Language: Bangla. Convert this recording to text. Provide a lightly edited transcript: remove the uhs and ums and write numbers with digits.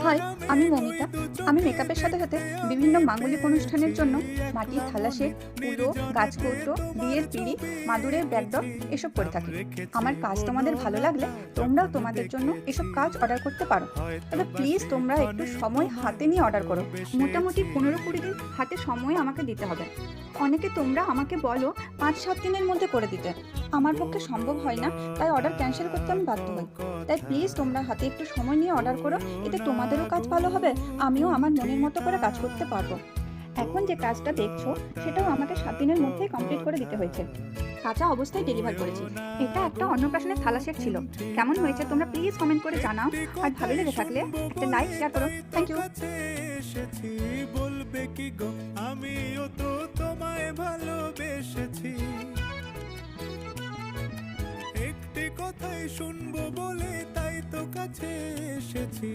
হাই, আমি মমিতা। আমি মেকআপের সাথে সাথে বিভিন্ন মাঙ্গলিক অনুষ্ঠানের জন্য মাটির থালা সেট, কুলো, গাছকৌটো, বিয়ের পিঁড়ি, মাদুরের ব্যাকড্রপ এসব করে থাকি। আমার কাজ তোমাদের ভালো লাগলে তোমরাও তোমাদের জন্য এসব কাজ অর্ডার করতে পারো। তবে প্লিজ তোমরা একটু সময় হাতে নিয়ে অর্ডার করো। মোটামুটি 15-20 দিন হাতে সময় আমাকে দিতে হবে। অনেকে তোমরা আমাকে বলো 5-7 দিনের মধ্যে করে দিতে। আমার পক্ষে সম্ভব হয় না, তাই অর্ডার ক্যান্সেল করতে আমি বাধ্য হই। তাই প্লিজ তোমরা হাতে একটু সময় নিয়ে অর্ডার করো। এতে তোমাদেরও কাজ ভালো হবে, আমিও আমার মনের মতো করে কাজ করতে পারবো। এখন যে কাজটা দেখছো সেটাও আমাকে 7 দিনের মধ্যেই কমপ্লিট করে দিতে হয়েছে। কাঁচা অবস্থায় ডেলিভার করেছি। এটা একটা অন্নপ্রাশনের থালা সেট ছিল। কেমন হয়েছে তোমরা প্লিজ কমেন্ট করে জানাও। আর ভালো লেগে থাকলে একটা লাইক শেয়ার করো। Thank you. বলবে কি গো, আমিও তো তোমায় ভালোবেসেছি। একটি কথাই শুনবো বলে তাই তো কাছে এসেছি।